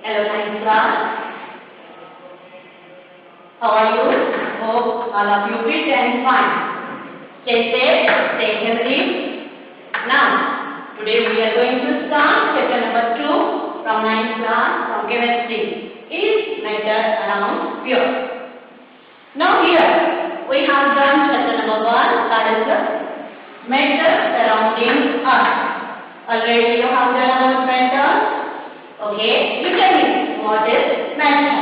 Hello, ninth class. How are you? Hope all of you fit and fine. Stay safe, stay healthy. Now, today we are going to start chapter number 2 from ninth class from chemistry. Is matter around pure. Now here we have done chapter number 1, that is the matter surrounding us. Already you have done about matter. Okay, you tell me what is matter.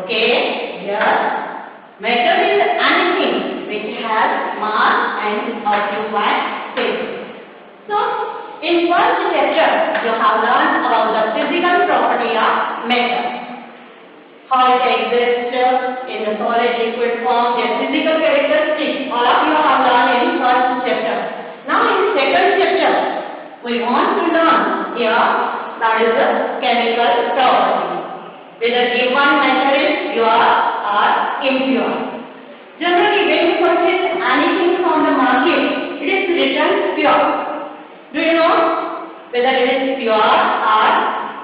Okay, here matter is anything which has mass and occupied space. So, in first chapter you have learned about the physical property of matter. How it exists in the solid liquid form, their physical characteristics. All of you have learned in first chapter. Now in second chapter, we want to learn here that is the chemical property. Whether given matter is pure or impure. Generally, when you purchase anything from the market, it is written pure. Do you know whether it is pure or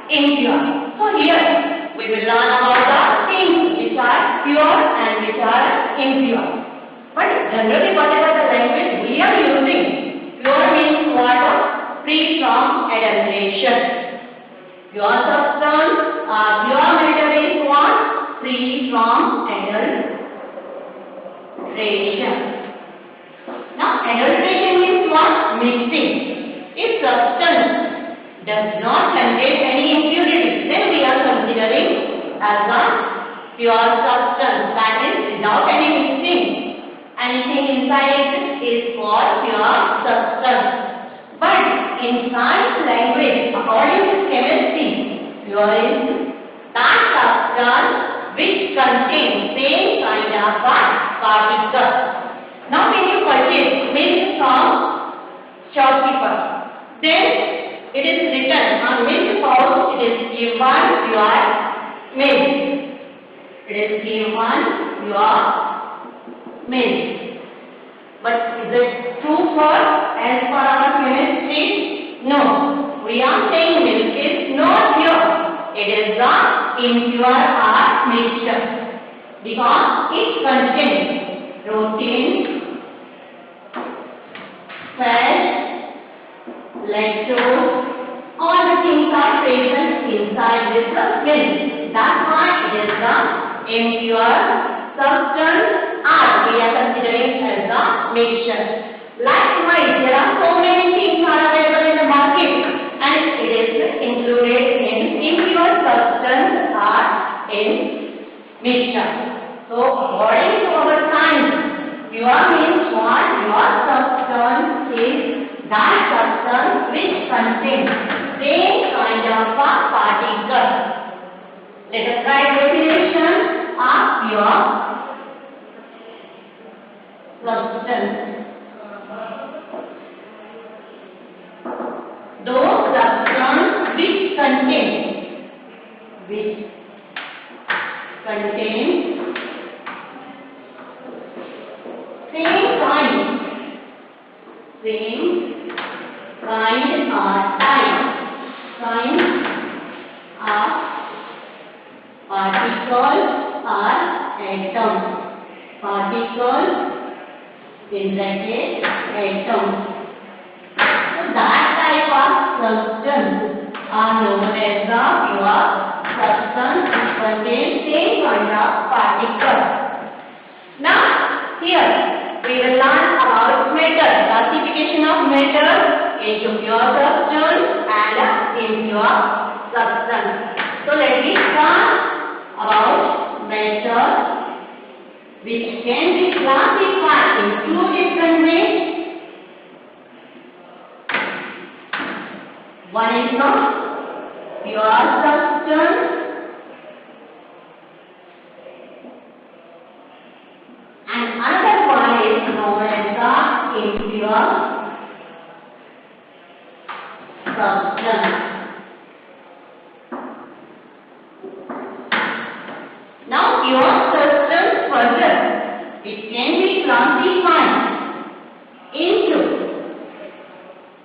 impure? So here we will learn about the things which are pure and which are impure. But generally, whatever the language we are using, pure means what? Free from adulteration. Pure substance or pure matter is what? Free from adulteration. Now, adulteration means what? Mixing. If substance does not contain any impurity, then we are considering as a pure substance, that is without any mixing. Anything inside is called pure substance. But in science language, according to chemistry, pure is that substance which contains same kind of particles. Now when you purchase milk from shopkeeper, then it is written on milk pouch, it is given pure milk. It is given pure milk. But is it true for as per our chemistry? No. We are saying milk is not pure. It is the impure or mixture because it contains protein, fat, lactose, all the things are present inside this milk. That's why it is the impure substance or we are considering as a mixture. Likewise, there are so many things are available in the market and it is included in impure substance or in mixture. So, according to our science, pure means what? Pure substance is that substance which contains same kind of particles. Let us write definition of pure substance. Those substances which contain same kind or type of particles or atoms. Particles in bracket atoms. So that type of substance are known as the pure substance which contains same kind of particles. Now here we will learn about matter, classification of matter into pure substance and impure substance. So let me start about matter which can be classified in two different ways. One is the pure substance and another one is known as the impure substance. Now pure substance further, it can be classified into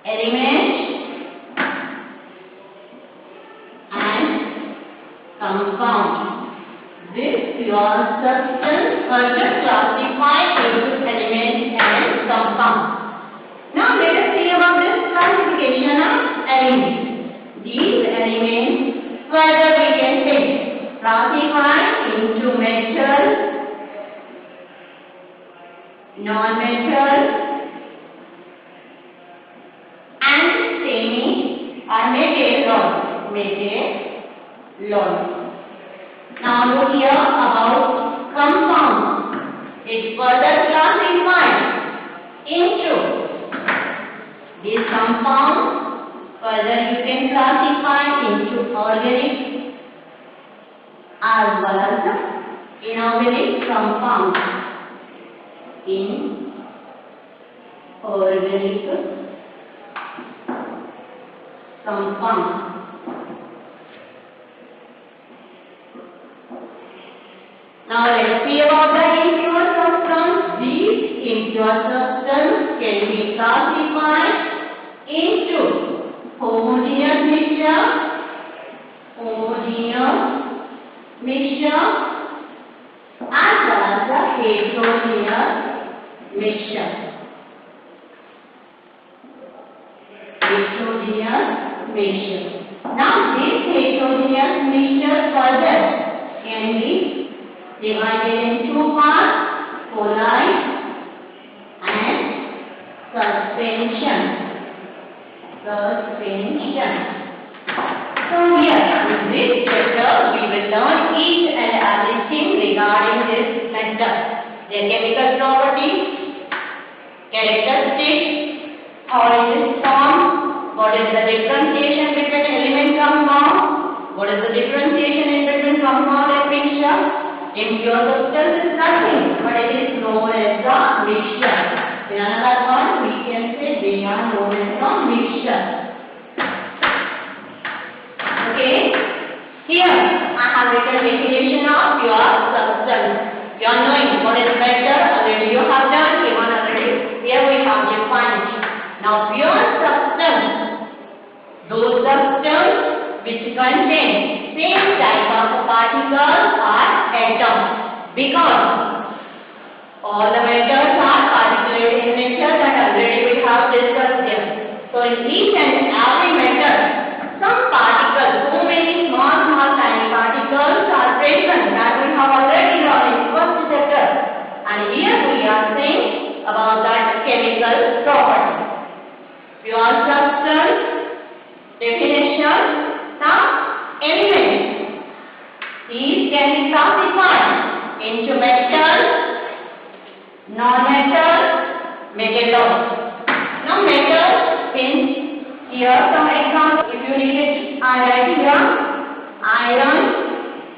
element compound. This pure substance further classified into elements and compounds. Now let us see about this classification of elements. These elements further we can say classify into metal, non-metal and semi or metalloid. Now look here about compound. It's further classified into these compounds. Further you can classify into organic as well as inorganic compounds. In organic compounds. Now let us see about the impure substance. These impure substances can be classified into homogeneous mixture as well as the heterogeneous mixture. Now this heterogeneous mixture further can be divided in two parts, colloid and suspension. So here in this chapter we will learn each and everything regarding this method. Their chemical properties, characteristics, how it is formed, what is the differentiation between element compound, what is the differentiation in between compound and mixture. Impure substance is nothing but it is known as the mixture. In another word we can say they are known as the mixture. Okay, here I have written definition of pure substance. You are knowing what is better already you have done, even already. Here we have defined. Now pure substance, those substances which contain same type of particles or atoms, because all the metals are particulate in nature that already we have discussed here. So in each and every metal, some particles, so many small tiny particles are present that we have already learned in first chapter. And here we are saying about that chemical property. Pure substance, definition. Now elements. These can be classified into metal, non-metal, metalloid. Now metal means here some example. If you need it, I write here iron.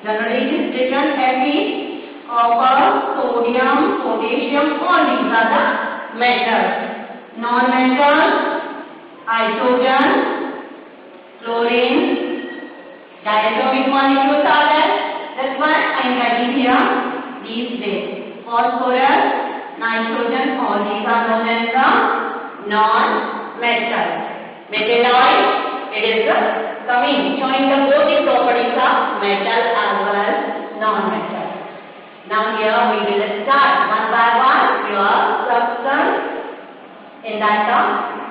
Generally it is written Fe, copper, sodium, potassium. All these are the metals. Non-metal, hydrogen, chlorine. Diatomic molecules are there. That's why I am writing here these ways. Phosphorus, nitrogen, all these are known as the non-metal. Metalloid, it is showing the both the properties of metal as well as non-metal. Now here we will start one by one pure substance. In that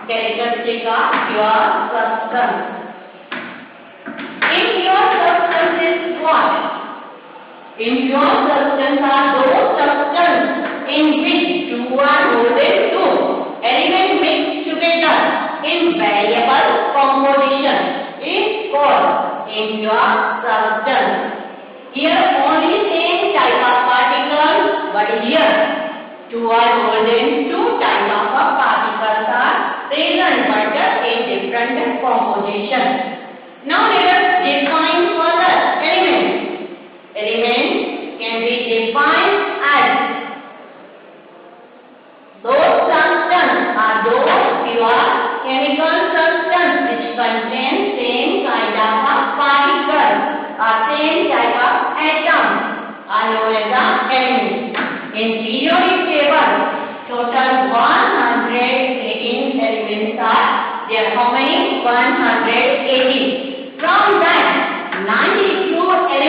characteristic of pure substance. Impure substance is what? Impure substance are those substances in which two or more than two elements mixed together in variable composition is called impure substance. Here only same type of particles, but here two or more than two type of particles are present but in different composition. Now let us define further elements. Elements can be defined as those substances are those pure chemical substances which contain same kind of particles or same type of atoms are known as the elements. In periodic table, total 118 elements are there. How many? 180. From that, 92 elements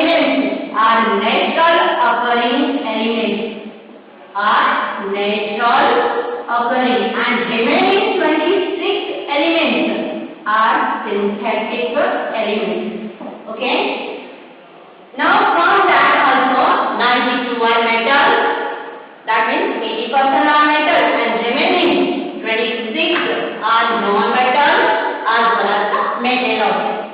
organic elements. Okay. Now from that also 92 are metals. That means 80% are metals and remaining 26 are non-metals as well as the metalloids.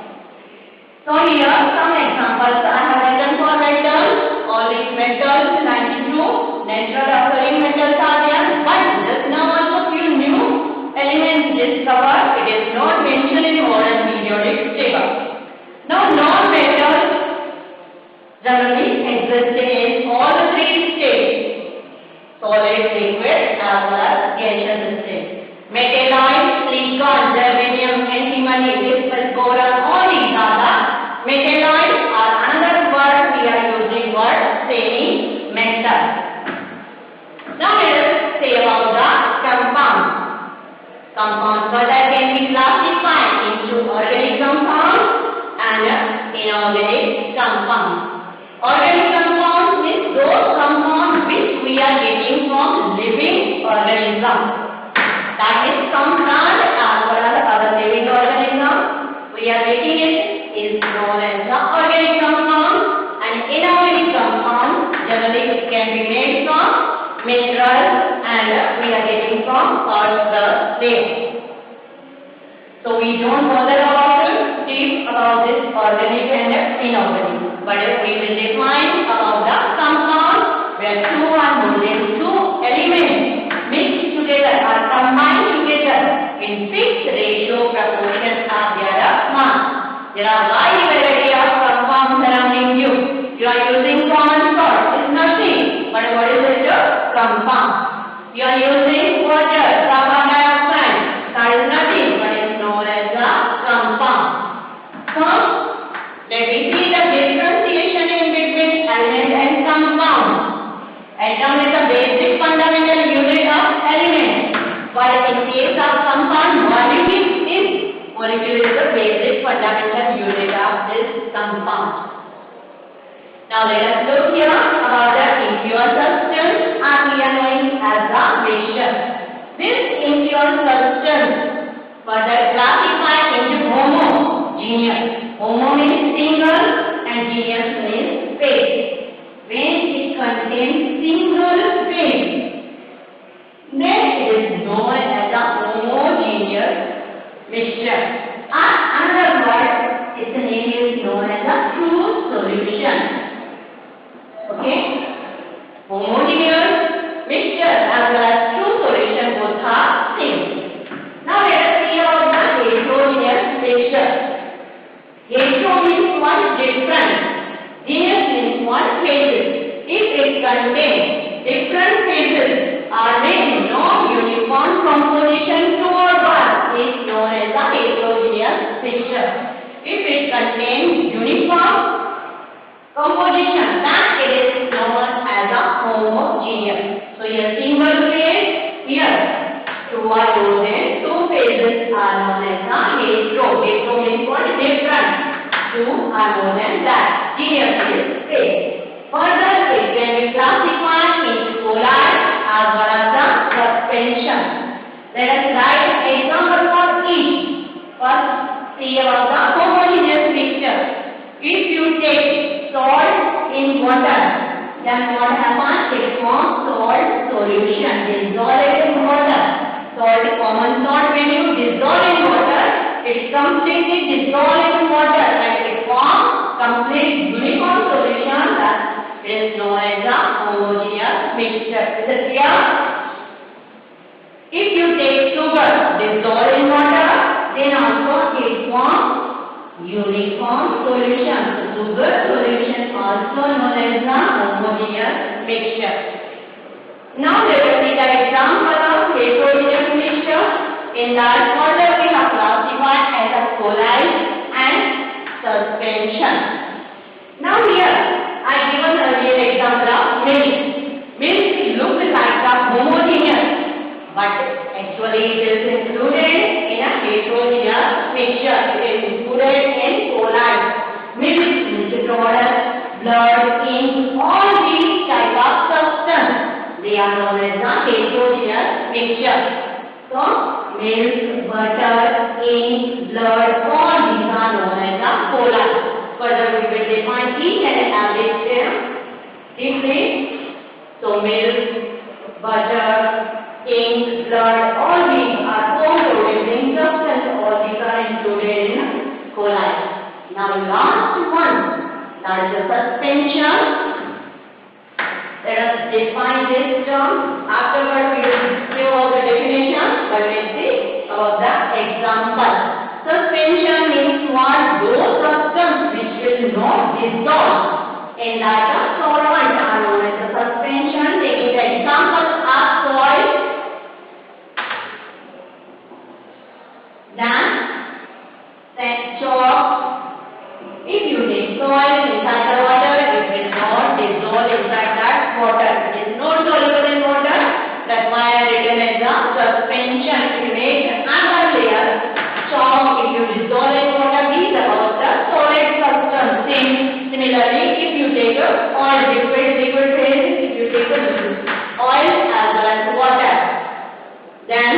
So here some examples I have written for metals. All these metals 92 natural occurring metals are there, but just now also few new elements discovered. It is not mentioned in modern periodic table. Now non-metals generally existing in all the three states: solid, liquid as well as gaseous state. Metalloids, silicon, germanium, antimony, bismuth, boron, all these are the metalloids. Are another word we are using word semi-metal. Now let us say about the compounds. Compounds further can be classified into organic compounds and inorganic compounds. Organic compounds means those compounds which we are getting from living organisms. That is some plant as well as other living organisms. We are getting it is known as the organic compound, and inorganic compound generally it can be made from minerals and we are getting from earth layer. So we don't bother about this organic and inorganic, but we will define about the compound where two or more than two elements mixed together or combined together in fixed ratio proportion of their mass. There are wide variety of compounds surrounding you. You are using common salt. It's nothing. But what is it? Compound. You are using water, carbon dioxide. That is nothing. But it's known as a compound. So, let me see the differentiation in between element and compound. Atom is a basic fundamental unit of element. While in case of compound, molecule is the basic fundamental unit of this compound. Now let us look here about the impure substance and we are knowing as the mixture. This impure substance further classified into homogeneous. Homo means single and geneous means phase. When it contains single phase, then it is known as a homogeneous mixture. And another word, its name is known as a true solution. Okay? Homogeneous mixture as well as true solution both are same. Now let us see about the heterogeneous mixture. Hetero means one different. Geneous means one phases. If it contains different phases are made non-uniform composition to or one is known as a heterogeneous mixture. If it contains uniform composition, then it is known as a homogeneous. So here single phase, here two or more than two phases are known as a hetero. Hetero means what? Different. Two or more than that. Geneous is phase. Further, it can be classified into colloid as well as the suspension. Let us write example for each. First, see about the homogeneous mixture. If you take salt in water, then what happens? It forms salt solution. Dissolve it in water. Salt, common salt, when you dissolve in water, it completely dissolves in water and it forms complete uniform solution that is known as a homogeneous mixture. Is it clear? If you take sugar, dissolve in water, then also it forms uniform solution. So sugar solution also known as a homogeneous mixture. Now let us see the example of heterogeneous mixture. In that order we have classified as a colloid and suspension. Now here I given earlier example of milk. Milk looks like a homogeneous, but actually it is included in a heterogeneous mixture. It is included in colloid. Milk, product, blood, ink, all these type of substance, they are known as a heterogeneous mixture. So milk, butter, ink, blood, all these are coli. Further, we will define each and every step deeply. So, milk, butter, ink, blood, all these are coat-coating substance. All these are included in coli. Now, last one, that is the suspension. Let us define this term. Afterwards, we will see about the definition, but let's see about the example. Suspension means what? Those substances which will not dissolve in like a solvent are known as the suspension. Taking the example of soil, then chalk. If you take soil inside the water, it will not dissolve inside that water. It is not soluble in water. That's why I written as a suspension. If you make another layer, chalk, if you dissolve in water, these are about the solid substance. Similarly, if you take a oil, liquid phase, if you take a oil as well as water, then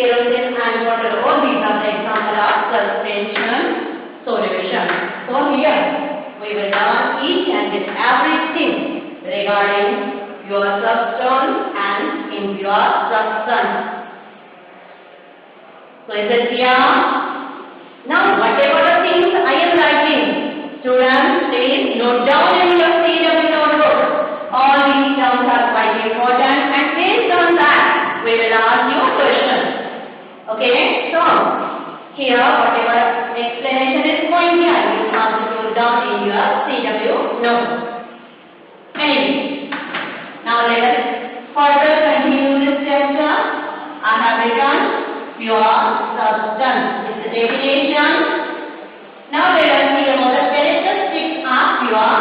kerosene and water, all these are the example of suspension solution. So here we will learn each and everything regarding your substance and impure substance. So is it clear? Now whatever the things I am writing, students please note down in your CW notebook. All these terms are quite important, and based on that we will ask you questions. Okay, so here whatever explanation is going here, you have to note down in your CW notebook. Anyway, now let us further continue this chapter. I have written pure substance. It's the definition. Now let us see about the characteristics of pure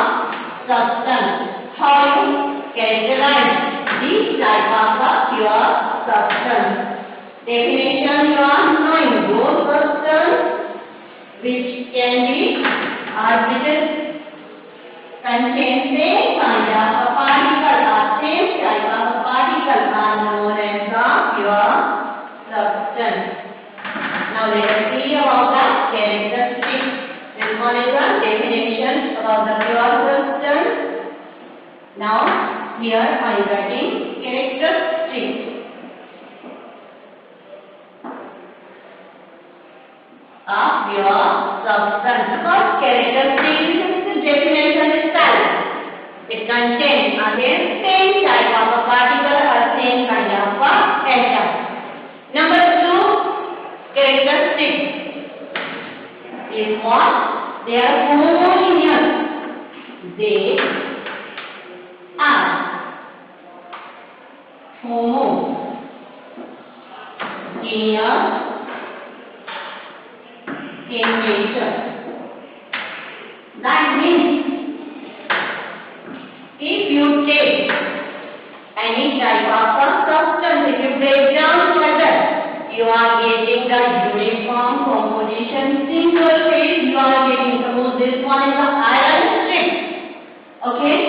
substance. How you characterize these type of pure substance. Definition you are knowing those substance which can be which is contain same kind of a particle or same type of a particle are known as the pure substance. Now let us see about the characteristics. This one is a definition about the pure substance. Now here I am writing characteristics of pure substance. First characteristic is the definition itself. It contains again same type of a particle or same kind of a atom. Number 2 characteristic is what? They are homogeneous. They are homogeneous in nature. That means if you take any type of a substance, if you break down further, you are getting the uniform composition, single phase. You are getting, suppose this one is the iron strip. Okay,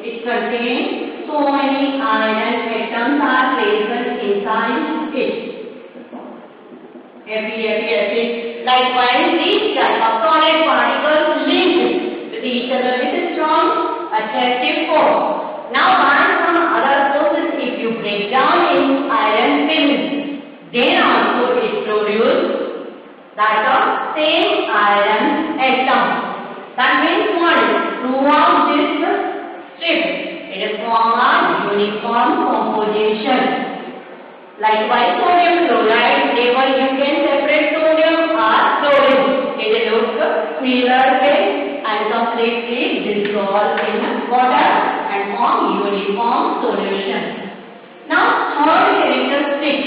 it contains so many iron atoms are present inside it. Acid. Likewise, these type of solid particles linked with each other with a strong attractive force. Now, one from other sources, if you break down in iron films, then also it produces that of same iron atom. That means what? Throughout this strip, it is form a uniform composition. Likewise, sodium chloride, table you can separate sodium or chlorine. It looks clearer and completely dissolved in water and form uniform solution. Now, third characteristic,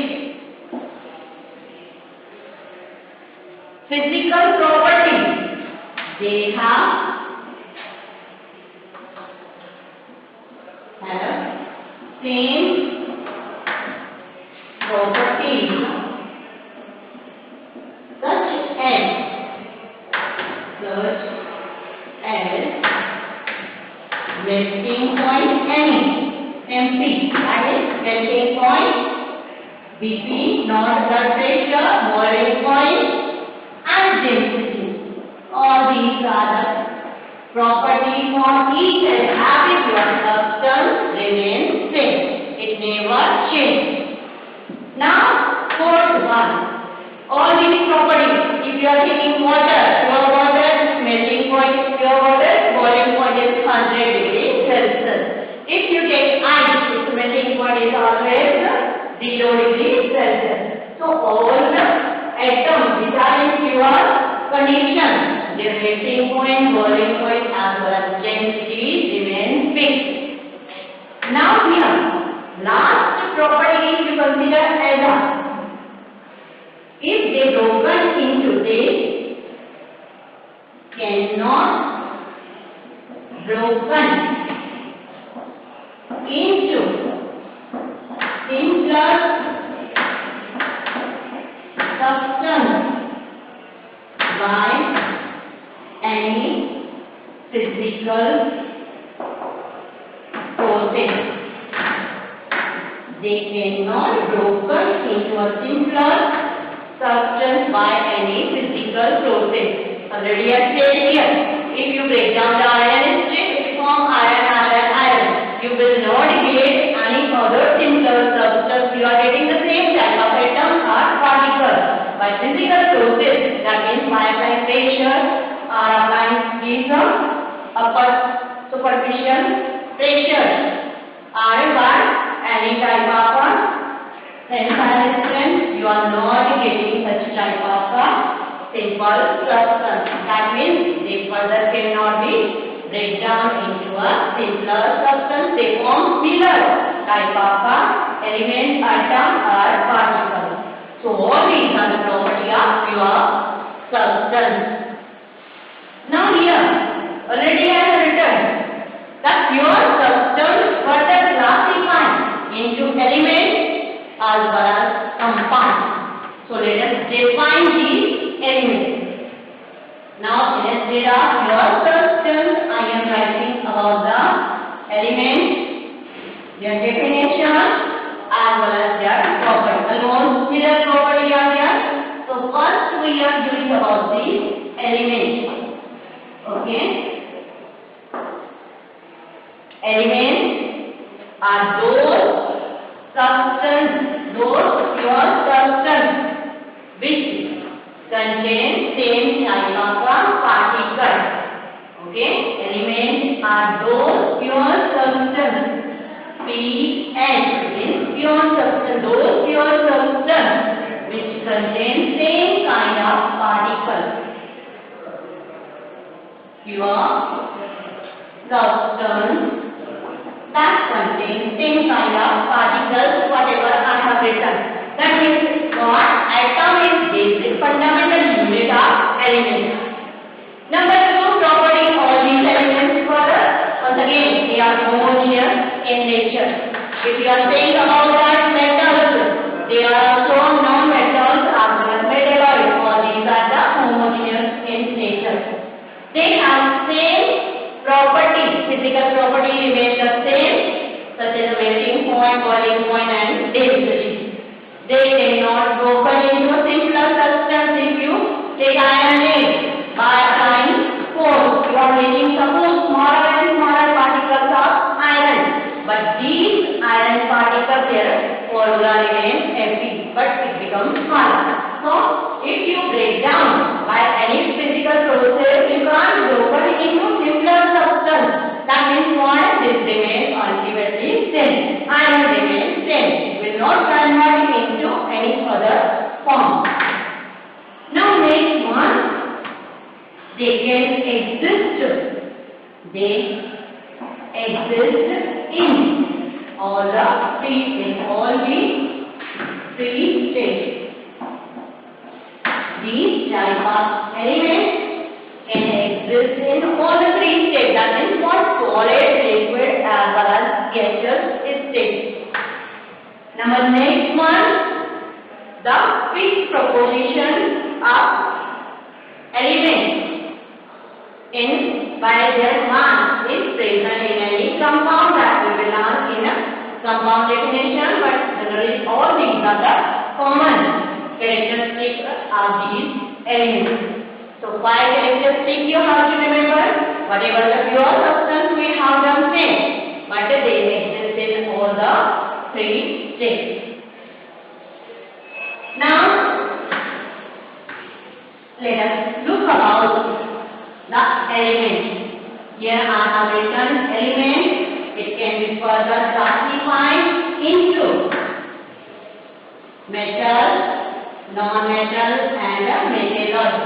physical properties. They have same properties such as melting point MP, that is melting point, BP, not blood pressure, boiling point, and density. All all these are the properties for each and every pure substance remains same. It never changes. Now, fourth one. All these properties, if you are taking water, pure water, melting point is pure water, boiling point is 100 degrees Celsius. If you take ice, its melting point is always 0 degrees Celsius. So all the atoms which are in pure condition, their melting point, boiling point as well as density remain fixed. Now here, last property you consider as a, if they broken into this, cannot broken into simpler substance by any physical process. They cannot broken into a simpler substance by any physical process. Already I said here, if you break down the iron strip, it forms iron. You will not get any other simpler substance. You are getting the same type of atom or particle. By physical process, that means by applying pressure or applying these upper superficial pressure or by any type of tensile strength, you are not getting such type of simple substance. That means they further cannot be break down into a simpler substance. They form pillar type of element, atom or particle. So all these are the property of pure substance. Now here, already I have written that pure substance further classified into elements as well as compounds. So let us define these elements. Now instead of pure substance, I am writing about the elements, their definition as well as their property. Alone, similar property are there. So first we are doing about these elements. Okay. Elements are those pure substance which contain same type of particle. Okay, elements are those pure substance. PN means pure substance. Those pure substance which contain same kind of particle. Pure substance that contains same kind of particles, whatever I have written. That means what? Atom is basic fundamental unit of elements. Number two property of these elements further. Once again, they are homogeneous in nature. If you are saying about that metals, they are also non-metals as well as metalloids. All these are the homogeneous in nature. They have same property, physical property remains the same, such as melting point, boiling point and density. They cannot broken into a simpler substance. If you take iron age by applying force, you are making suppose smaller and smaller particles of iron. But these iron particles, their formula remains Fe, but it becomes smaller. So if you break down by any physical process, you can't broken into simpler substance. That means what? This remains ultimately same. Iron remains same. It will not convert into any other form. Now next one, they can exist. They exist in all the three states. These type of elements can exist in all the three states. That is what solid, liquid as well as gaseous state. Number next one, the fixed proportion of elements in by their mass is present in any compound that will belong in a compound definition, but generally all these are the common characteristics of these elements. So 5 characteristics you have to remember. Whatever the pure substance we have done same, but they exist in all the 3 states. Now let us look about the elements. Here I have written elements. It can be further classified into metal, non-metal and metalloid.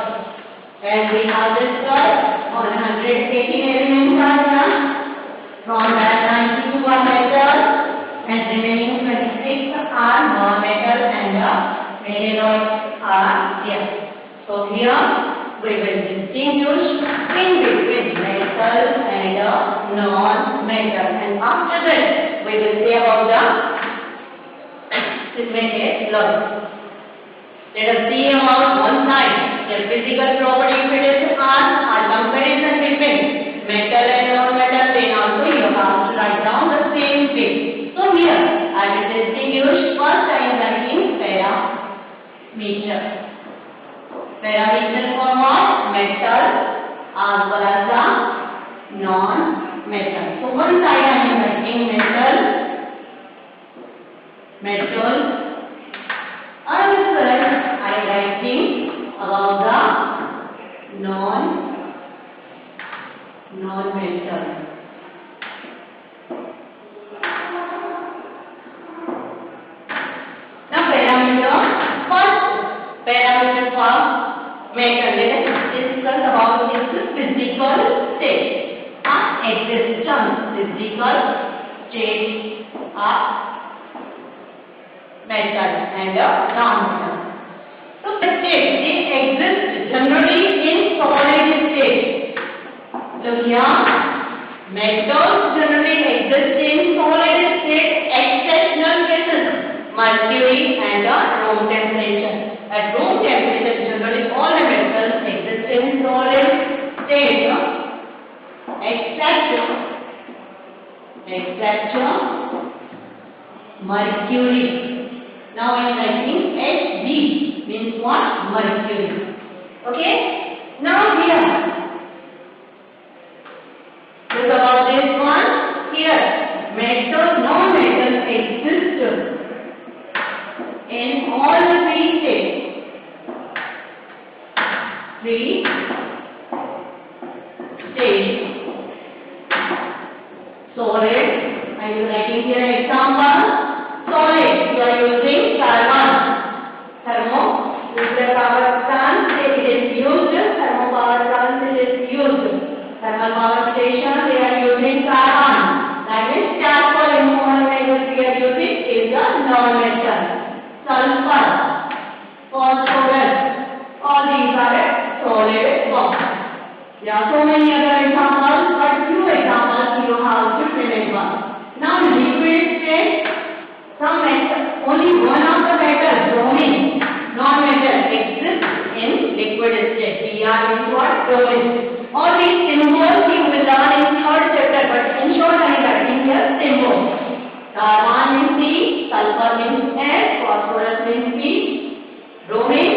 As we have discussed, 118 elements are done. From that 92 are metal and remaining 26 are non-metal and metalloid are here. So here we will distinguish in between metal and non-metal, and after that we will say about the metalloid. Let us see about one side. The physical property if it is asked or comparison between metal and non-metal, then also you have to write down the same thing. So here I will distinguish first I am writing parameter. Parameter for what? Metal as well as the non-metal. So one side I am writing metal. Other side I am writing about the non-metal. Now parameter, first parameter for metal. Let us discuss about its physical state and existence. Physical state of metal and non-metal. So the state, it exists generally in solid state. So here metals generally exist in solid state, exceptional cases, mercury and room temperature. At room temperature generally all the metals exist in solid state, except mercury. Now I am writing Hb, means what? Mercury. Okay? Now here, look about this one. Here, metal, non-metal exist in all the 3 states. 3 states. Solid, I am writing here example. Solid, you are using carbon. Nuclear power plant, it is used. Thermal power plant, it is used. Thermal power station, they are using carbon. That means charcoal in modern metals we are using is a non-metal. Sulfur, phosphorus, all these are a solid form. There are so many other examples, but few examples you have to remember. Now liquid state, only one of the metals, bromine, non-metal, exists in liquid state. Br is what? Bromine. All these symbols you will learn in 3rd chapter, but in short I am writing here symbols. Carbon means C, sulfur means S, phosphorus means P, bromine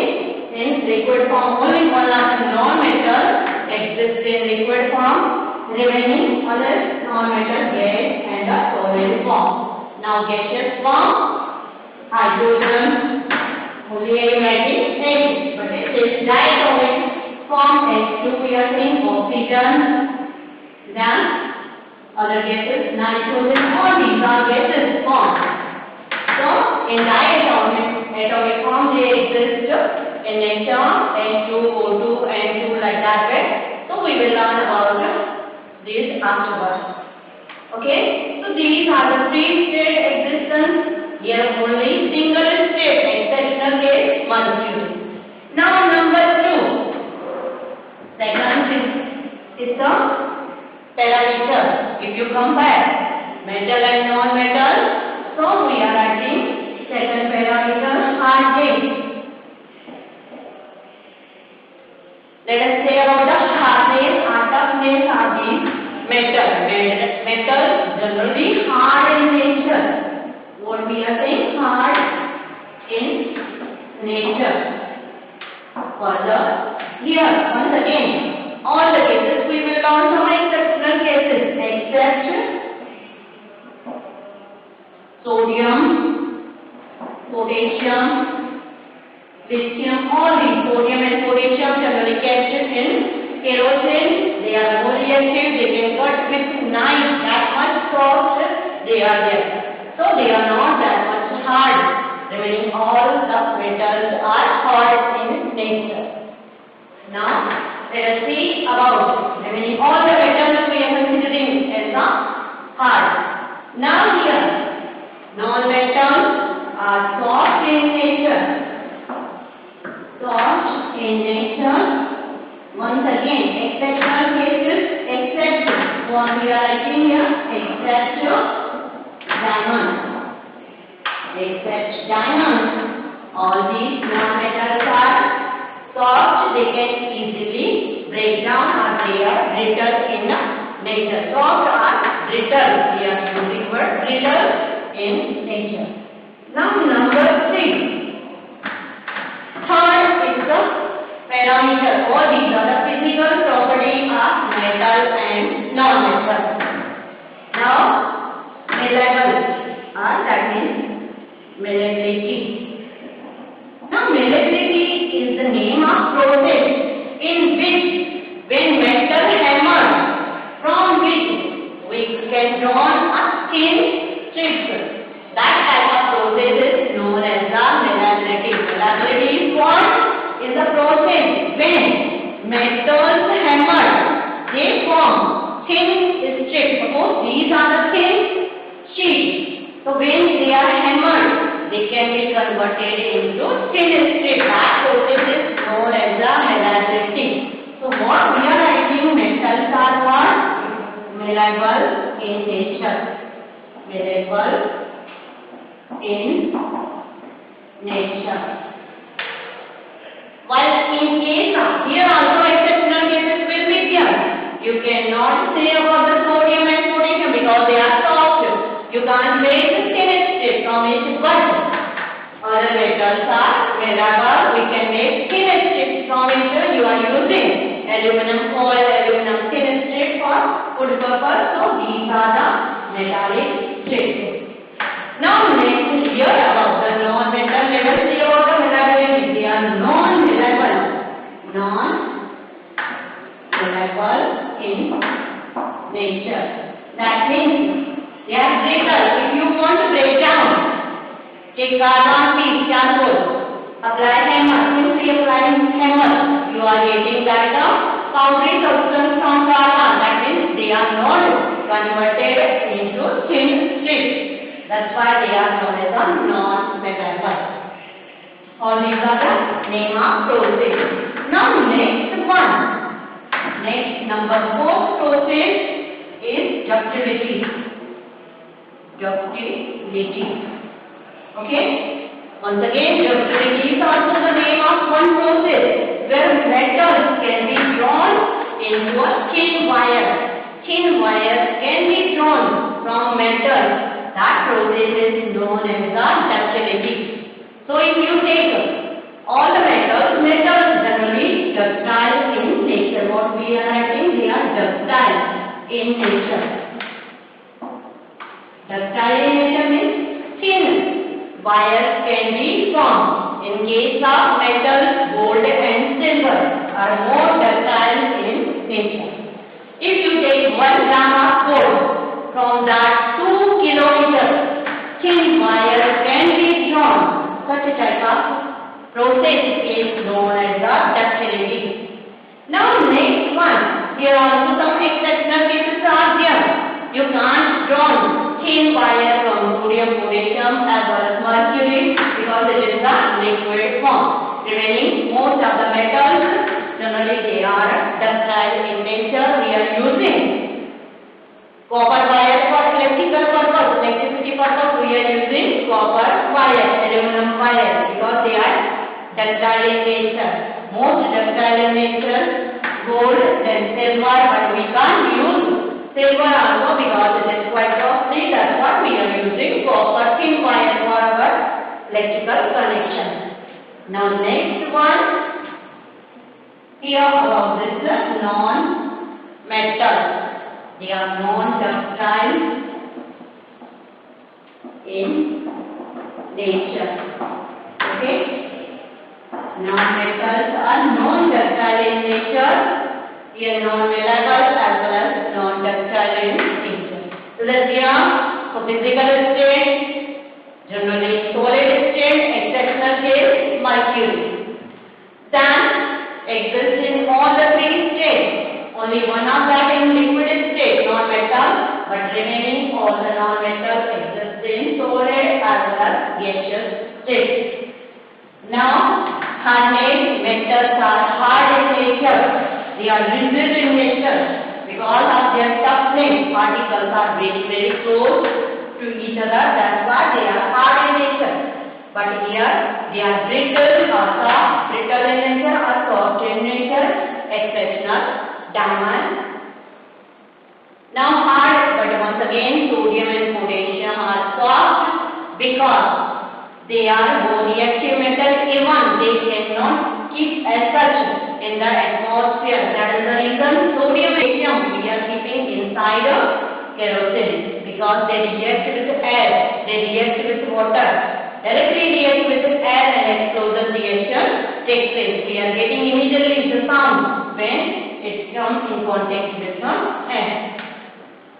means liquid form. Only one of the non-metal exists in liquid form. Remaining other non-metal gas and a solid form. Now gaseous form, hydrogen, only I am writing H, but it is diatomic form. H2 we are saying oxygen, then other gases, nitrogen, all these are gaseous form. So in diatomic form they exist in nature, H2, O2, N2 like that way. So we will learn about this afterwards. Okay, so these are the 3 state existence. Here only single state, exceptional case, mercury. Now number 2. Second is the parameter. If you compare metal and non-metal, so we are writing second parameter hardness. Let us say about the hardness, toughness of these metal. Metal generally hard in nature. What we are saying? Hard in nature. further here. Once again, all the cases we will learn some exceptional cases except sodium, potassium, lithium. All these sodium and potassium generally kept in kerosene. They are more reactive. They can cut with knife. That much soft they are there. So they are not that much hard. Remaining all the metals are hard in nature. Now let us see about remaining all the metals we are considering as the hard. Now here non-metals are soft in nature. Soft in nature. Once again, exceptional cases, except what we are writing here, except diamond. Except diamond, all these non-metals are soft, they can easily break down or they are brittle in nature. Soft or brittle, we are using word brittle in nature. Now number 3. Third is the parameter. All these are the physical properties of metal and non-metal. Now malleable, that means malleability. Now malleability is the name of process in which when metal hammers from which we can draw a thin strip. That type of process is known as the malleability. Malleability is what? Is the process when metals hammered, they form thin strips. Suppose these are the thin sheets. So when they are hammered, they can be converted into thin strips. That process is known as the malleability. So what we are writing, metals are what? Malleable in nature. Malleable in nature. While in case of here also exceptional cases will be there. You cannot say about the sodium and potassium because they are soft. You can't make the thin strip from it, but other metals are malleable. We can make thin strips from it. You are using aluminum foil, aluminum thin strip for food purpose. So these are the metallic strips. Now next here about the non-metal. Let us see about the malleability. They are non-malleable. Non-malleable in nature. That means they are brittle. If you want to break down, take carbon piece, charcoal, apply hammer. Simply applying hammer, you are getting that powdery substance from carbon. That means they are not converted into thin strips. That's why they are known as a non-malleable. All these are the name of process. Now next one. Next number 4 process is ductility. Ductility. Okay? Once again, ductility is also the name of one process where metals can be drawn into a thin wire. Thin wire can be drawn from metal. That process is known as the ductility. So if you take all the metals generally ductile in nature. What we are writing, they are ductile in nature. Ductile in nature means thin wires can be formed. In case of metals, gold and silver are more ductile in nature. If you take 1 gram of gold, from that 2 kilometers thin wire can be drawn. Such a type of process is known as the ductility. Now next one, here also some exceptional cases are there. You can't draw thin wire from sodium, potassium as well as mercury because it is a liquid form. Remaining most of the metals, generally they are ductile in nature. We are using copper wire for electrical purpose, electricity purpose, we are using copper wire, aluminum wire because they are ductile in nature. Most ductile in nature, gold and silver, but we can't use silver also because it is quite costly. That's what we are using copper thin wire for our electrical connection. Now next one, Here about this non-metal. They are non-ductile in nature. Okay? Non-metals are non-ductile in nature. Here non-malleable as well as non-ductile in nature. So that's here for physical state, generally solid state, exceptional case, mercury. Sand exists in all the three states. Only one of that in liquid state, non-metal, but remaining all the non-metals exist in solid as well as gaseous state. Now, hard-made metals are hard in nature. They are rigid in nature because of their toughness. Particles are very close to each other. That's why they are hard in nature. But here they are brittle or soft, brittle in nature or soft in nature, exceptional diamond. Now hard, but once again sodium and potassium are soft because they are reactive metal. Even they cannot keep as such in the atmosphere. That is the reason sodium and potassium we are keeping inside of kerosene because they react with air, they react with water. Directly react with air and explosion reaction takes place. We are getting immediately the sound when it comes in contact with the air.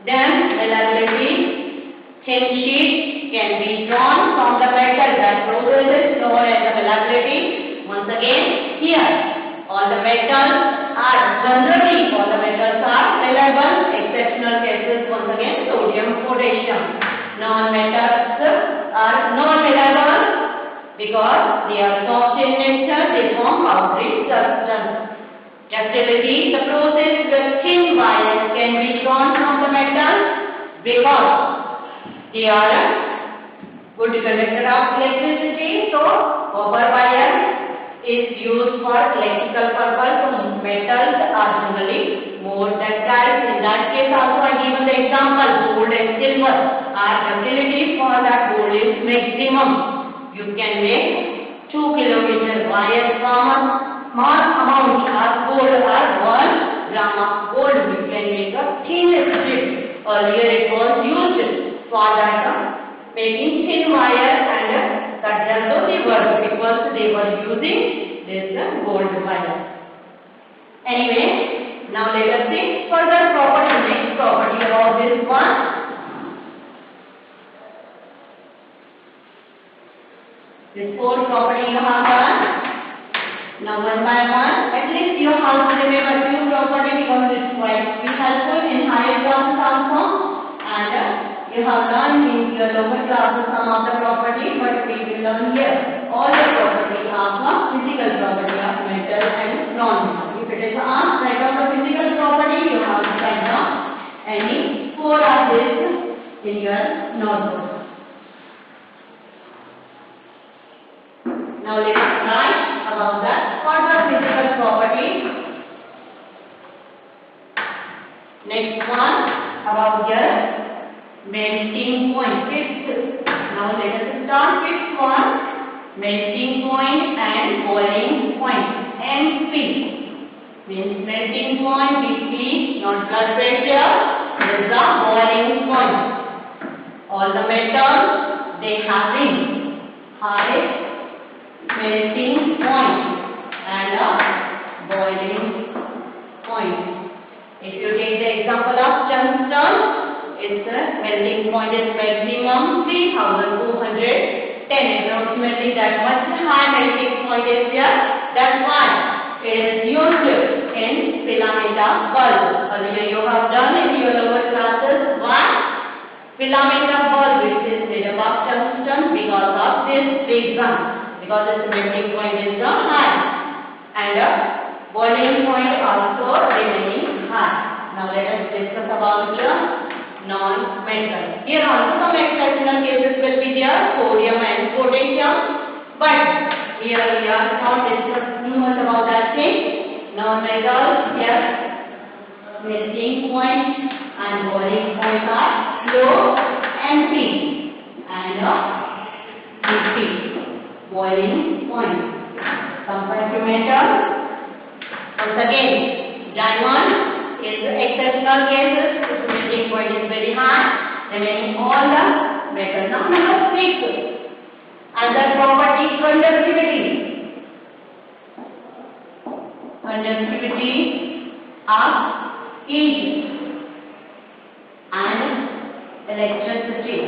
Then malleability, thin sheet can be drawn from the metal. That process is known as the malleability. Once again, here all the metals are malleable. Exceptional cases once again sodium, potassium. Non-metals are non-malleable because they are soft in nature. They form powdery substance. Ductility, the process where thin wires can be drawn from the metal because they are good conductor of electricity. So, copper wire is used for electrical purpose. So, metals are generally more ductile. In that case also I given the example, gold and silver. Our ductility for that gold is maximum. You can make 2 kilometer wire from a small amount of gold or 1 gram of gold. You can make a thin strip. Earlier it was used for that making thin wire and that they were using this gold wire. Anyway, now let us see further property. Next property about this one. This 4 property you have done. Now one by one, at least you have to remember few property because it is quite helpful in higher classes also. And you have learned in your lower classes some of the property, but we will learn here all the property of the physical property of metal and non-metal. If it is asked write down the physical property, you have to write down any 4 of this in your notebook. Now let us write about the further physical property. Next one about your melting point. Fifth. Now let us start fifth one. Melting point and boiling point. MP means melting point. BP not blood pressure. This is the boiling point. All the metals they having high melting point and a boiling point. If you take the example of tungsten, its melting point is maximum 3210. Approximately that much high melting point is there. That's why it is used in filament of bulb. Earlier you have done in your lower classes why filament of bulb which is made up of tungsten because of this reason. Because its melting point is so high and boiling point also remaining high. Now let us discuss about non-metal. Here also some exceptional cases will be there, sodium and potassium. But here we are not discussing much about that thing. Non-metals, yes, melting point and boiling point are low and peak and peak. Boiling point. Compared to metal, Once again, diamond is exceptional cases, its melting point is very high, remaining all the metal. Now number 6, other property, conductivity. Conductivity of heat and electricity.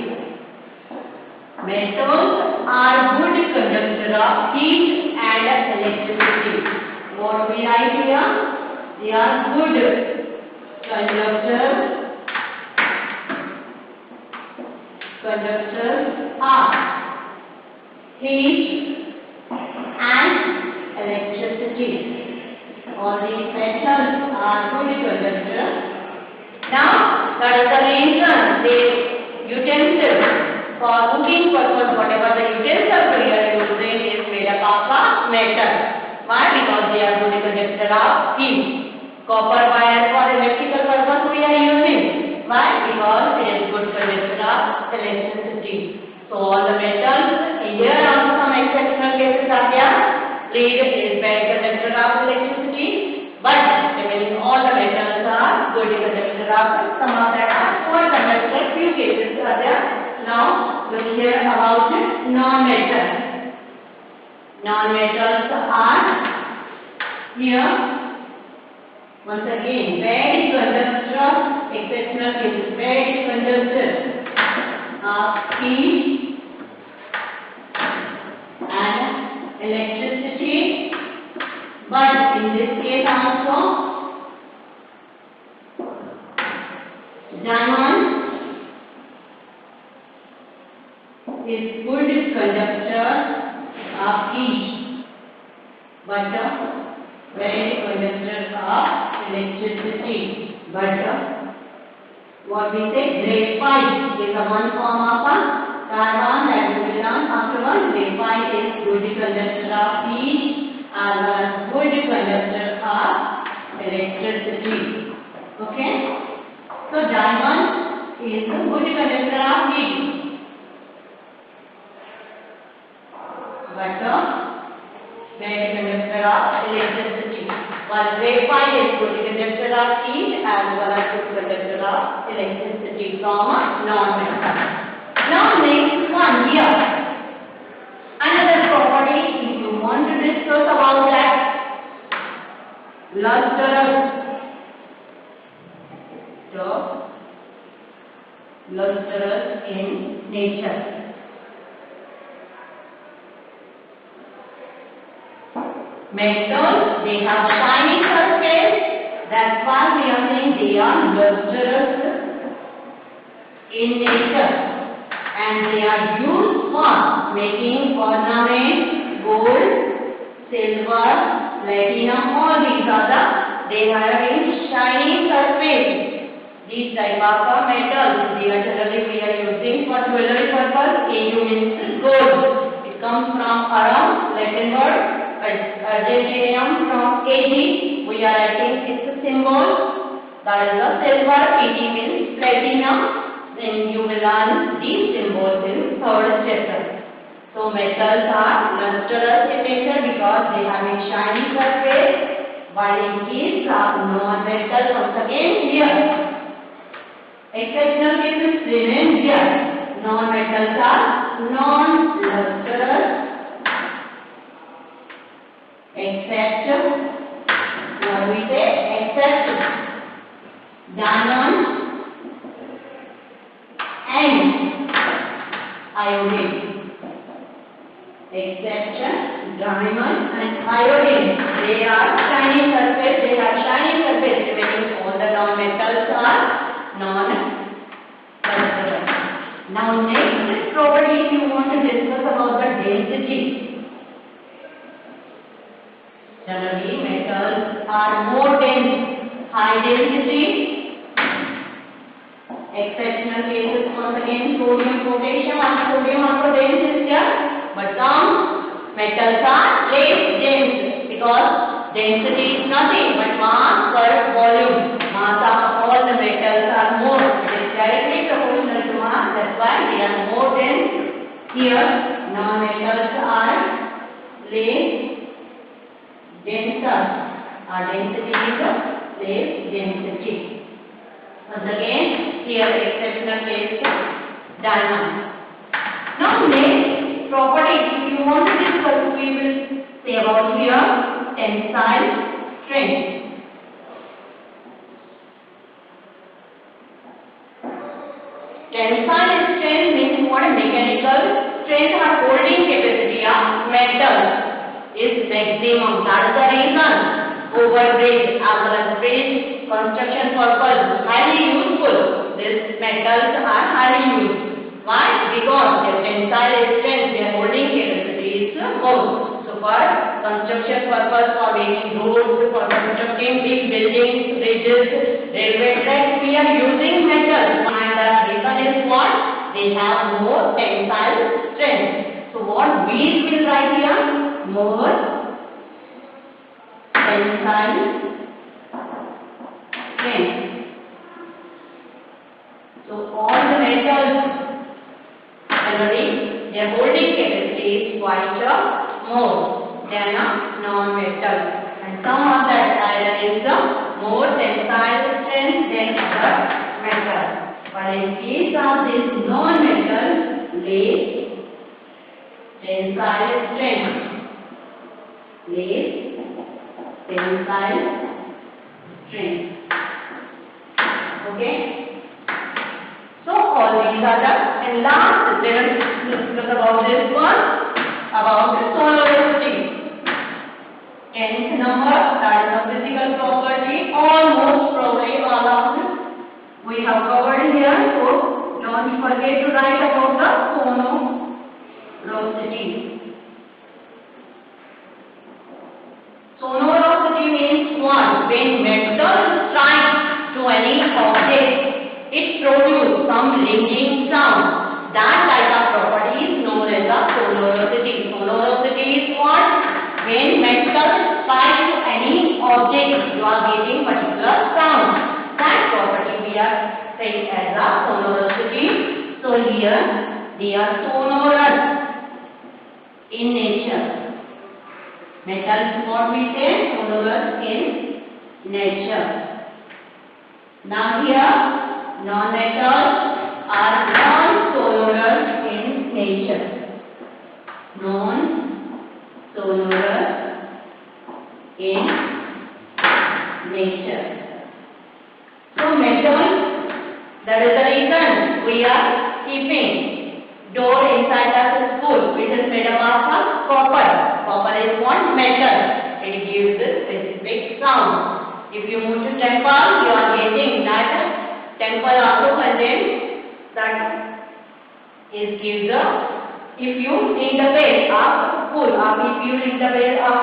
Metals are good conductor of heat and electricity. What we write here? They are good conductors of heat and electricity. All these metals are good conductors. Now, that is the reason the utensils for cooking purpose, whatever the utensils we are using is made up of metal. Why? Because they are good conductor of heat. Copper wire for electrical purpose we are using. Why? Because it is good conductor of electricity. So all the metals, here also some exceptional cases are there. Lead is bad conductor of electricity, but remaining all the metals are good conductor of. Some of that are poor conductor. Few cases are there. Now look here about non-metals. Non-metals are here. Once again, bad conductor, exceptional cases, bad conductor of heat and electricity, but in this case also diamond is good conductor of heat, but bad conductor of electricity. But what we say, graphite is a one form of a carbon that we will learn afterwards. Graphite is good conductor of heat as well as good conductor of electricity. Okay? So diamond is a good conductor of heat, but bad conductor of electricity. While graphite is good conductor of heat as well as good conductor of electricity from non-metal. Now next one here. Another property, if you want to discuss about that, lustrous. So lustrous in nature. Metals, they have shiny surface. That's why we are saying they are lustrous in nature, and they are used for making ornaments, gold, silver, platinum. All these are they are having shiny surface. These type of metals, they are generally we are using for jewelry purpose. AU means gold. It comes from Aram, Latin word. Argentinium from AG, we are writing its symbol. That is the silver. AG means platinum. Then you will learn these symbols in third chapter. So metals are lustrous in nature because they have a shiny surface. While in case of non-metal, once again here, exceptional cases remain here. Non-metals are non-lustrous, except what we say, except diamond and iodine. Except diamond and iodine, they are shiny surface. They have shiny surface. Remaining all the non-metals are non-lustrous. Now next property, if you want to discuss about the density. Generally, metals are more dense, high density. Exceptional cases, once again, sodium, potassium, and sodium also dense is there, but some metals are less dense because density is nothing but mass per volume. Mass of all the metals are more. It is directly proportional to mass. That's why they are more dense. Here, non-metals are less denser Our density is less density. Once again, here exceptional case diamond. Now next property, if you want to discuss, we will say about here tensile strength. Tensile strength means what? Mechanical strength or holding capacity of metal is maximum. That is the reason overbridge as well as bridge construction purpose highly useful. These metals are highly used. Why? Because their tensile strength, their holding capacity is more. So for construction purpose, for making roads, for constructing big buildings, bridges, railway tracks, we are using metals. And the reason is what? They have more tensile strength. So what we will write here? More tensile strength. So all the metals generally their holding capacity is quite more than a non-metal, and some of that iron is more tensile strength than other metal. But in case of this non-metal, less tensile strength, less tensile strength. Okay. So all these are the, and last let us discuss about this one, about the sonority. Nth number, that is a physical property, almost probably all of this we have covered here. So don't forget to write about the sonority. Sonority means what? When metal strikes to any object, it produces some ringing sound. That type of property is known as the sonority. Sonority is what? When metal strikes to any object, you are getting particular sound. That property we are saying as a sonority. So here they are sonorous in nature. Metal is what we say, sonorous in nature. Now here non-metals are non-sonorous in nature. Non-sonorous in nature. So metal, that is the reason we are keeping door inside the school, which is made up of copper. Copper is one metal. It gives a specific sound. If you move to temple, you are getting that. Temple also contains that is gives the, if you ring the bell of school or if you ring the bell of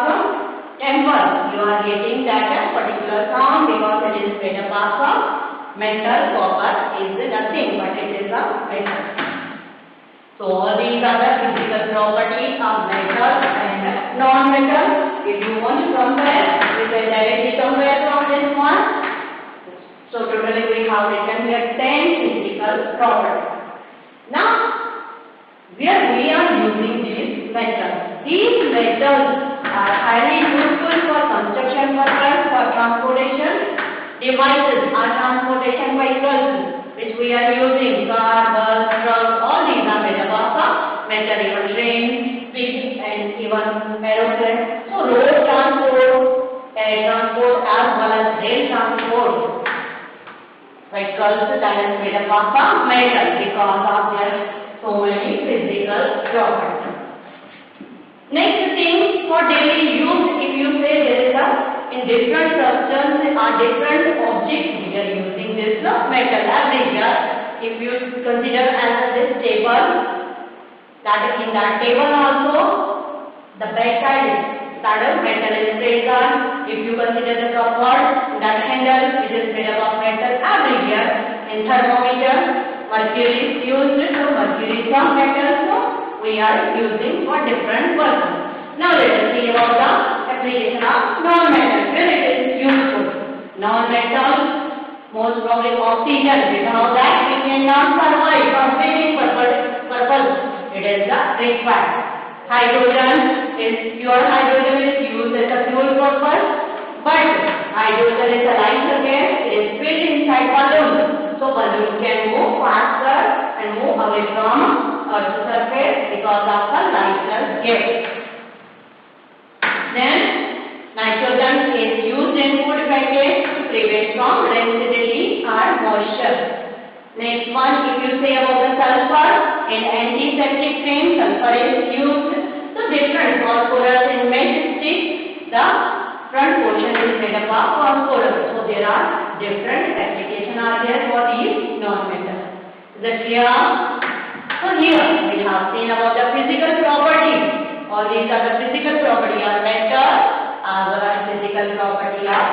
temple, you are getting that particular sound because it is made up of metal. Copper is nothing but it is a metal. So all these are the physical properties of metal and non-metal. If you want to compare, you can directly compare from this one. So totally we have written here 10 physical properties. Now, where we are using these metals. These metals are highly useful for construction purpose, for transportation devices or transportation vehicles, which we are using, car, bus, truck, all these are made up of metal, even trains, ships and even aeroplanes. So road transport, air transport as well as rail transport vehicles that is made up of metal because of their so many physical properties. Next thing, for daily use, if you say there is a in different substances or different objects we are using this metal every year. If you consider as this table, that in that table also the back side that is metal is placed on. If you consider the cupboard, that handle which is made up of metal every year. In thermometer, mercury is used, so mercury is from metal, so we are using for different purposes. Now let us see about the application of non-metal, where it is useful. Non-metal, most probably oxygen, without that we cannot survive for breathing purpose. It is the required. Hydrogen is pure hydrogen is used as a fuel purpose. But hydrogen is a lighter gas. It is filled inside balloon. So balloon can move faster and move away from Earth's surface because of the lighter gas. Then nitrogen is used in food package to prevent from rancidity or moisture. Next one, if you say about the sulfur, in antiseptic cream, sulfur is used. So different phosphorus in matchstick, the front portion is made up of phosphorus. So there are different applications are there for these non-metals. Is that clear? So here we have seen about the physical properties. All these are the physical property of metal as well as physical property of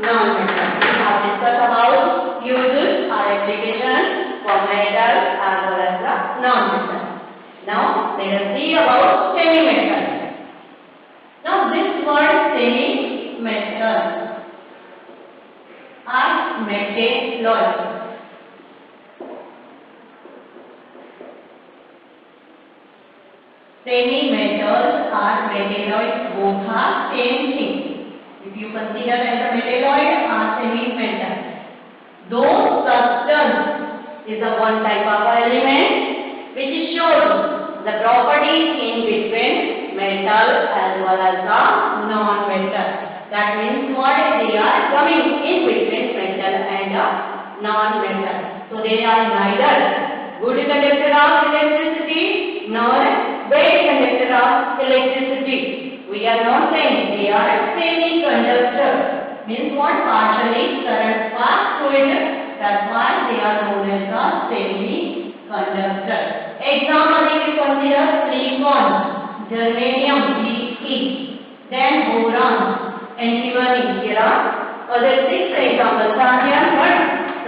non-metal. We have discussed about uses or applications for metal as well as the non-metal. Now let us see about semi-metal. Now this word semi-metal or metalloid. Semi-metals or metalloids both are same thing. If you consider as a metalloid or semi-metal, those substance is a one type of element which shows the properties in between metal as well as the non-metal. That means what they are coming in between metal and non-metal. So they are neither good conductor of electricity nor bad conductor of electricity. We are not saying they are semi-conductor. Means what? Partially current pass through it. That's why they are known as the semi-conductor. Example, if you consider silicon, germanium, Ge, then boron, antimony. Here are other 6 examples are here, but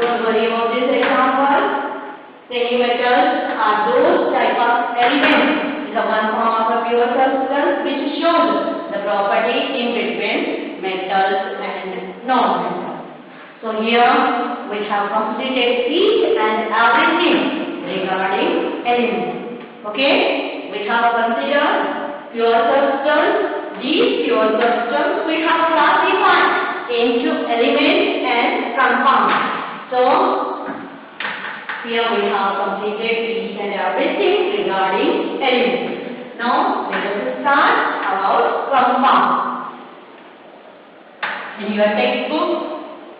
don't worry about this example. Semi-metals are those type of elements. The one form of a pure substance which shows the property in between metals and non-metals. So here we have completed each and everything regarding elements. Okay? We have considered pure substance. These pure substance we have classified into elements and compounds. So here we have completed each and everything regarding elements. Now let us start about compound. In your textbook,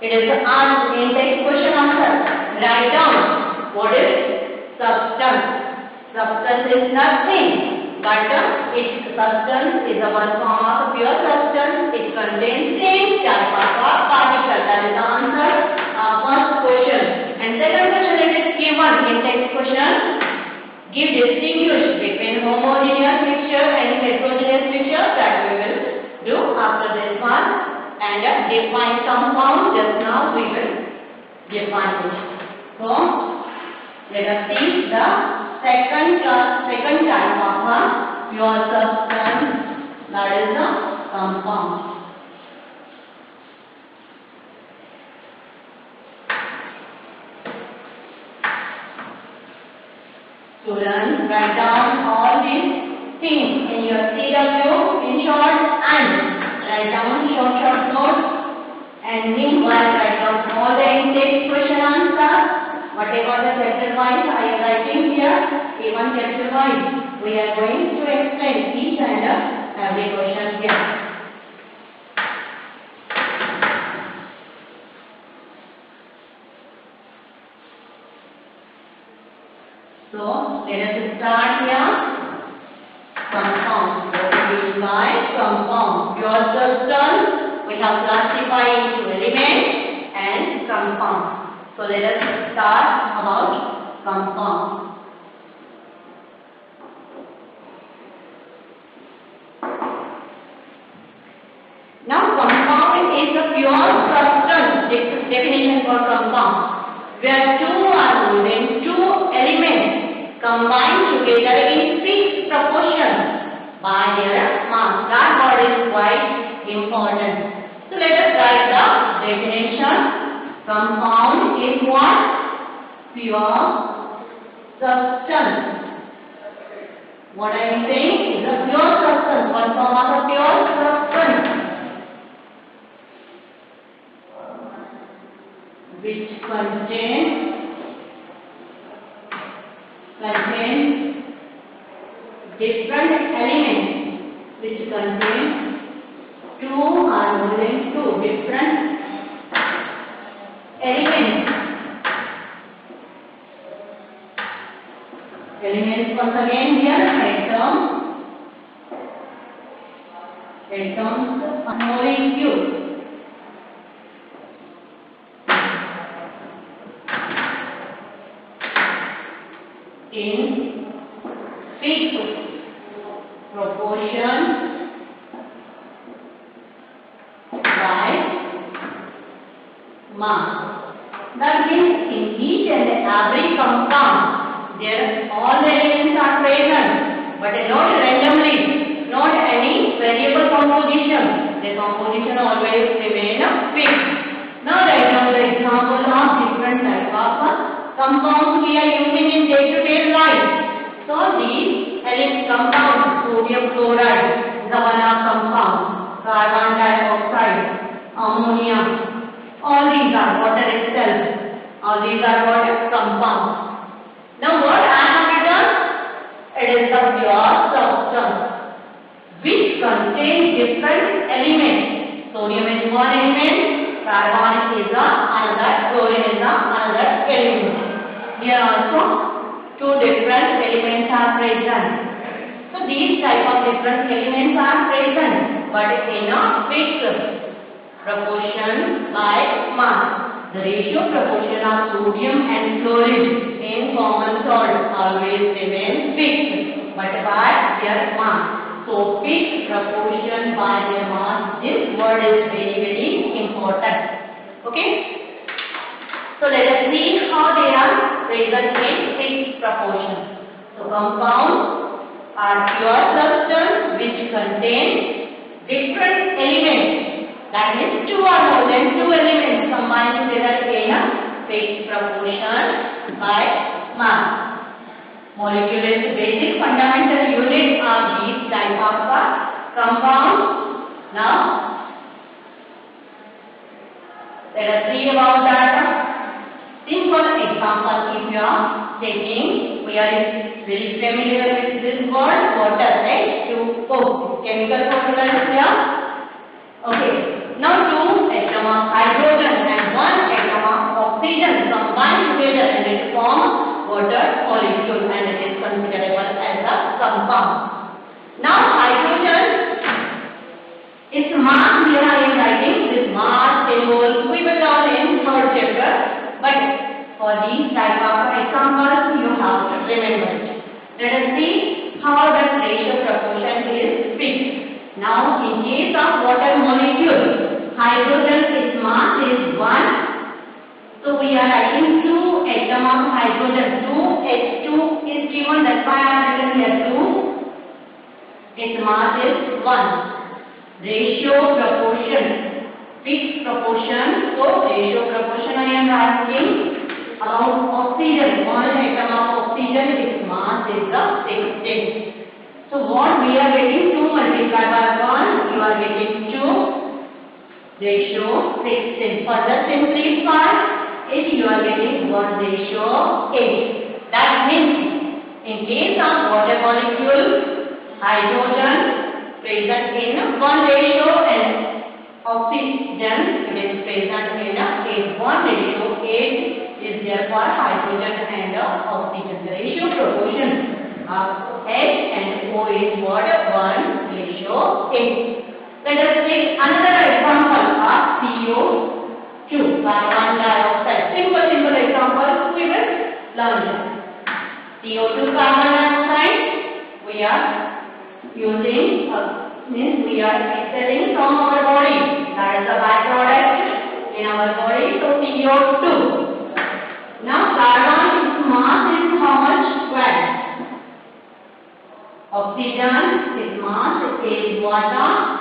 it is asked in text question answer. Write down what is substance. Substance is nothing but its substance is a one form of pure substance. It contains same type of particle. That is the answer of first question. And second question, it is given in text question. Give distinguish between homogeneous mixture and heterogeneous mixture. That we will do after this one. And define compound. Just now we will define it. So let us see the second type of pure substance. That is the compound. Students, write down all these things in your CW in short and write down short notes, and meanwhile write down all the in-text question answers. Whatever the chapter wise I am writing here, even chapter wise we are going to explain each and every question here. So let us start here. Compound. What do we mean by compound? Pure substance we have classified into element and compound. So let us start about compound. Now compound is a pure substance. Definition for compound, where two or more than two elements combined together in fixed proportion by their mass. That word is quite important. So let us write the definition. Compound is what? Pure substance. What I am saying is a pure substance. One form of a pure substance. which contain different elements, which contain two or more than two different elements. Elements once again here, atoms, molecules. In fixed proportion by mass. That means in each and every compound, there all the elements are present, but not randomly, not any variable composition. The composition always remain fixed. Now write down the example of different type of compounds we are using in day-to-day life. So these element compounds, sodium chloride is a one compound, carbon dioxide, ammonia, all these are water itself. All these are what compounds. Now what I have written? It is the pure substance which contains different elements. Sodium is one element, carbon is another, chlorine is another element. Here also two different elements are present. So these type of different elements are present, but in a fixed proportion by mass. The ratio proportion of sodium and chlorine in common salt always remains fixed, but by their mass. So fixed proportion by their mass, this word is very, very important. Okay? So let us see how they are present in fixed proportion. So compounds are pure substance which contain different elements. That means two or more than two elements combined together in a fixed proportion by mass. Molecule is the basic fundamental unit of these type of compounds. Now, let us see about that. Simple example, if you are taking, we are very familiar with this word, water, right? H2O, chemical formula is here. Okay, now two atom of hydrogen and one atom of oxygen combined together and it forms water molecule and it is considerable as a compound. Now hydrogen, its mass here I am writing, this mass symbol we will learn in third chapter, but for these type of examples you have to remember it. Let us see how that ratio proportion is fixed. Now in case of water molecule, hydrogen its mass is 1. So we are writing 2 atom of hydrogen. 2H2 is given, that's why I have written here 2. Its mass is 1. Ratio proportion, fixed proportion. So ratio proportion I am asking about oxygen. 1 atom of oxygen, its mass is the 16. So what we are getting 2 multiplied by 1, you are getting 2, ratio 16. Further simplify it, you are getting 1 ratio 8. That means in case of water molecule, hydrogen present in 1 ratio and oxygen is present in 8. 1 ratio 8 is therefore hydrogen and oxygen. The ratio proportion of H and O is what? 1 ratio 8. Let us take another example of CO2, carbon dioxide. Simple example we will learn. CO2 carbon dioxide we are using, means we are exhaling from our body. That is the byproduct in our body. So CO2. Now carbon its mass is how much? 12. Oxygen, its mass is what?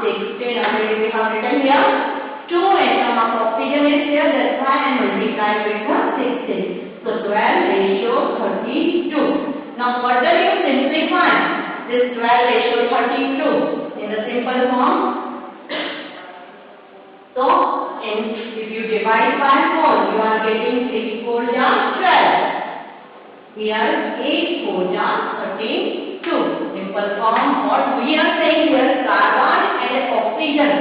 16. Already we have written here. 2 atom of oxygen is here. That's why I multiply with 16. So 12 ratio 32. Now further you simplify this 12 ratio 32 in the simple form. So and if you divide by 4, you are getting 6 4 ja 12. Here 8 4 ja 32. Simple form. What we are saying here, carbon and oxygen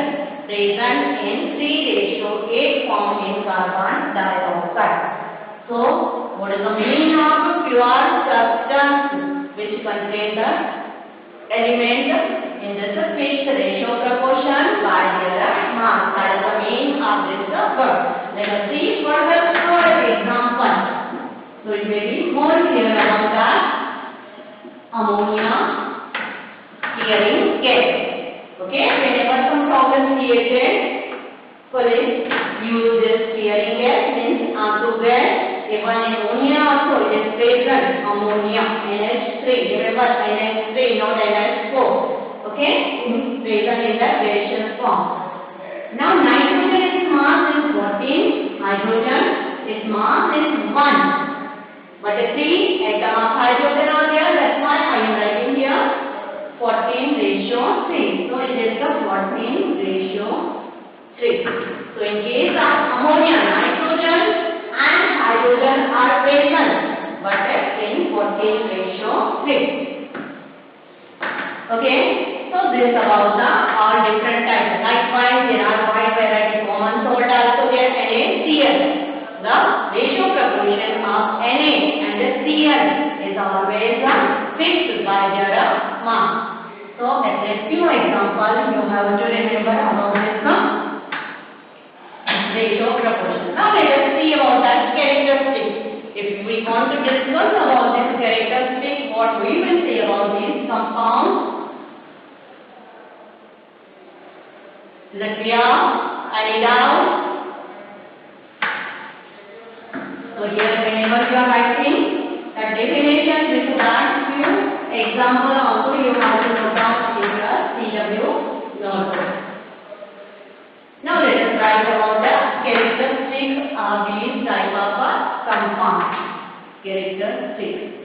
present in 3:8 form in carbon dioxide. So, what is the meaning of pure substance which contain the element in this fixed ratio proportion by their mass? That is the meaning of this word. Let us see further example. So it may be more clear about that. Ammonia clearing gas. Okay, whenever some problem created, police use this clearing gas means to get even ammonia also it is present. Ammonia NH3. Remember NH3 not NH4. Okay, present in the gaseous form. Now nitrogen its mass is 14. Hydrogen its mass is 1. But 3 atom of hydrogen are there, that's why I am writing here 14:3. So it is the 14:3. So in case of ammonia, nitrogen and hydrogen are present, but in 14:3. Okay, so this is about the all different types. Likewise, there are wide variety common salt also there, NaCl. The ratio proportion of Na and the Cl is always fixed by their mass. So, as a few examples, you have to remember about this ratio proportion. Now, let us see about that characteristics. If we want to discuss about this characteristic, what we will say about these compounds. Is it clear? Any doubt? So here whenever you are writing the definition with that few example also you have to note down in your CW notebook. Now let us write about the characteristics of these type of compounds. Characteristics.